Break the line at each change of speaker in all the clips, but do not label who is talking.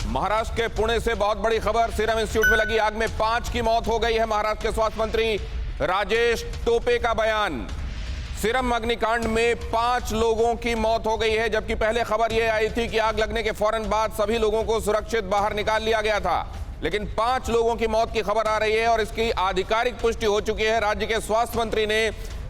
महाराष्ट्र के पुणे से बहुत बड़ी खबर। सीरम इंस्टीट्यूट में लगी आग में 5 की मौत हो गई है। महाराष्ट्र के स्वास्थ्य मंत्री राजेश टोपे का बयान। सीरम अग्निकांड में 5 लोगों की मौत हो गई है, जबकि पहले खबर यह आई थी कि आग लगने के फौरन बाद सभी लोगों को सुरक्षित बाहर निकाल लिया गया था। लेकिन 5 लोगों की मौत की खबर आ रही है और इसकी आधिकारिक पुष्टि हो चुकी है। राज्य के स्वास्थ्य मंत्री ने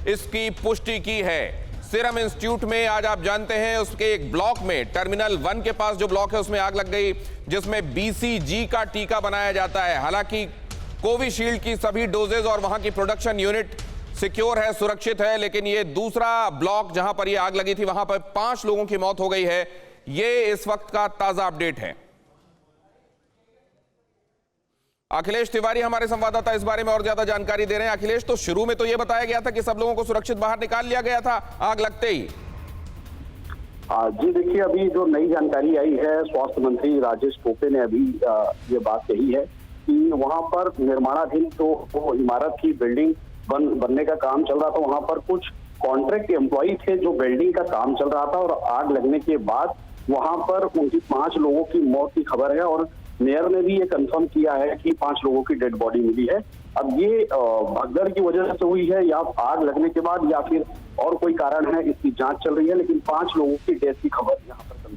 इसकी पुष्टि की है। सीरम इंस्टीट्यूट में आज आप जानते हैं उसके एक ब्लॉक में, टर्मिनल 1 के पास जो ब्लॉक है उसमें आग लग गई, जिसमें BCG का टीका बनाया जाता है। हालांकि कोविशील्ड की सभी डोजेज और वहां की प्रोडक्शन यूनिट सिक्योर है, सुरक्षित है, लेकिन ये दूसरा ब्लॉक जहां पर ये आग लगी थी वहां पर 5 लोगों की मौत हो गई है। ये इस वक्त का ताजा अपडेट है। अखिलेश तिवारी हमारे संवाददाता इस बारे में और ज्यादा जानकारी दे रहे हैं। अखिलेश, तो शुरू में तो यह बताया गया था कि सब लोगों को सुरक्षित बाहर निकाल लिया गया था आग लगते ही।
जी देखिए, अभी जो नई जानकारी आई है, स्वास्थ्य मंत्री राजेश टोपे ने अभी ये बात कही है कि वहां पर निर्माणाधीन तो इमारत की बिल्डिंग बनने का काम चल रहा था। वहां पर कुछ कॉन्ट्रैक्ट एम्प्लॉई थे जो बिल्डिंग का काम चल रहा था और आग लगने के बाद वहां पर उनकी 5 लोगों की मौत की खबर है और मेयर ने भी ये कंफर्म किया है कि 5 लोगों की डेड बॉडी मिली है। अब ये भगदड़ की वजह से हुई है या आग लगने के बाद या फिर और कोई कारण है, इसकी जांच चल रही है, लेकिन 5 लोगों की डेथ की खबर यहाँ पर।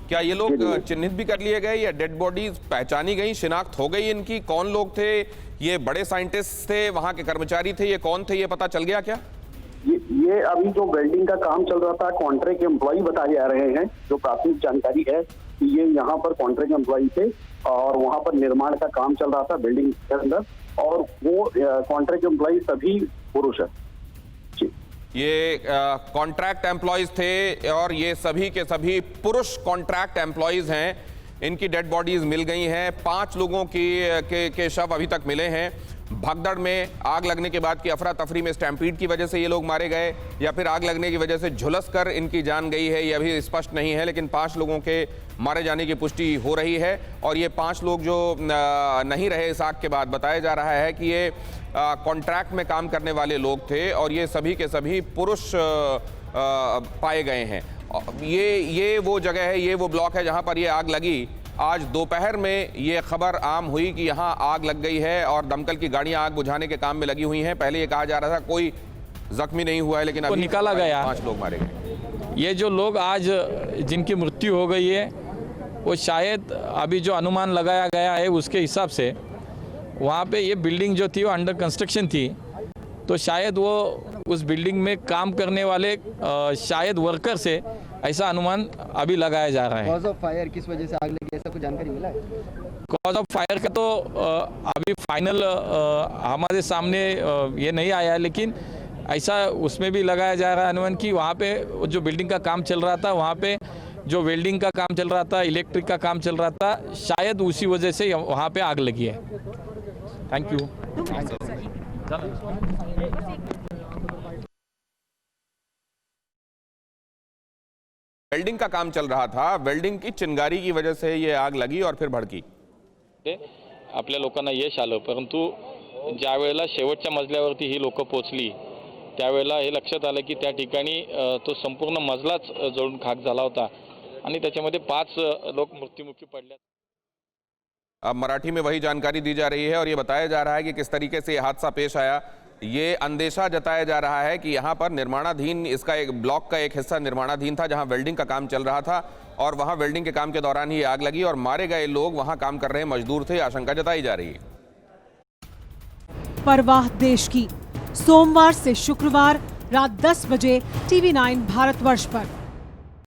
क्या ये लोग चिन्हित भी कर लिए गए या डेड बॉडीज पहचानी गई, शिनाख्त हो गई इनकी? कौन लोग थे? ये बड़े साइंटिस्ट थे, वहां के कर्मचारी थे, ये कौन थे, ये पता चल गया क्या?
ये अभी जो बिल्डिंग का काम चल रहा था, कॉन्ट्रैक्ट एम्प्लॉई बताए जा रहे हैं। जो प्राथमिक जानकारी है कि ये यहाँ पर कॉन्ट्रैक्ट एम्प्लॉई थे और वहां पर निर्माण का काम चल रहा था बिल्डिंग के अंदर, और वो कॉन्ट्रैक्ट एम्प्लॉई सभी पुरुष है।
ये कॉन्ट्रैक्ट एम्प्लॉयज थे और ये सभी के सभी पुरुष कॉन्ट्रैक्ट एम्प्लॉयज हैं। इनकी डेड बॉडीज मिल गई हैं। 5 लोगों के शव अभी तक मिले हैं। भगदड़ में आग लगने के बाद की अफरा तफरी में स्टैम्पीड की वजह से ये लोग मारे गए या फिर आग लगने की वजह से झुलस कर इनकी जान गई है, यह भी स्पष्ट नहीं है। लेकिन 5 लोगों के मारे जाने की पुष्टि हो रही है और ये 5 लोग जो नहीं रहे इस आग के बाद, बताया जा रहा है कि ये कॉन्ट्रैक्ट में काम करने वाले लोग थे और ये सभी के सभी पुरुष पाए गए हैं। ये वो जगह है, ये वो ब्लॉक है जहां पर ये आग लगी। आज दोपहर में ये खबर आम हुई कि यहाँ आग लग गई है और दमकल की गाड़ियां आग बुझाने के काम में लगी हुई हैं। पहले ये कहा जा रहा था कोई जख्मी नहीं हुआ है, लेकिन अभी
निकाला गया।
5 लोग मारे गए।
ये जो लोग आज जिनकी मृत्यु हो गई है वो शायद अभी जो अनुमान लगाया गया है उसके हिसाब से वहाँ पे ये बिल्डिंग जो थी वो अंडर कंस्ट्रक्शन थी, तो शायद वो उस बिल्डिंग में काम करने वाले शायद वर्कर से, ऐसा अनुमान अभी लगाया जा रहा है।
कॉज ऑफ फायर किस वजह से आग लगी, ऐसा कुछ जानकारी मिला है?
कॉज ऑफ फायर का तो अभी फाइनल हमारे सामने ये नहीं आया, लेकिन ऐसा उसमें भी लगाया जा रहा है अनुमान कि वहाँ पे जो बिल्डिंग का काम चल रहा था, वहाँ पे जो वेल्डिंग का काम चल रहा था, इलेक्ट्रिक का काम चल रहा था, शायद उसी वजह से वहाँ पे आग लगी है। Thank you.
वेल्डिंग का काम चल रहा था, वेल्डिंग की चिंगारी की वजह से ये आग लगी और फिर भड़की।
आपल्या लोकांना यश आलं, परंतु ज्या वेळेला शेवटच्या मजल्यावरती ही लोक पोहोचली त्यावेळेला हे लक्षात आलं की त्या ठिकाणी तो संपूर्ण मजलाच जळून खाक झाला होता आणि त्याच्यामध्ये 5 लोक मृत्युमुखी पडले।
अब मराठी में वही जानकारी दी जा रही है और ये बताया जा रहा है कि किस तरीके से ये हादसा पेश आया। ये अंदेशा जताया जा रहा है कि यहाँ पर निर्माणाधीन, इसका एक ब्लॉक का एक हिस्सा निर्माणाधीन था जहाँ वेल्डिंग का काम चल रहा था और वहाँ वेल्डिंग के काम के दौरान ही आग लगी और मारे गए लोग वहाँ काम कर रहे मजदूर थे, आशंका जताई जा रही है।
परवाह देश की, सोमवार से शुक्रवार रात 10 बजे TV9 भारतवर्ष पर।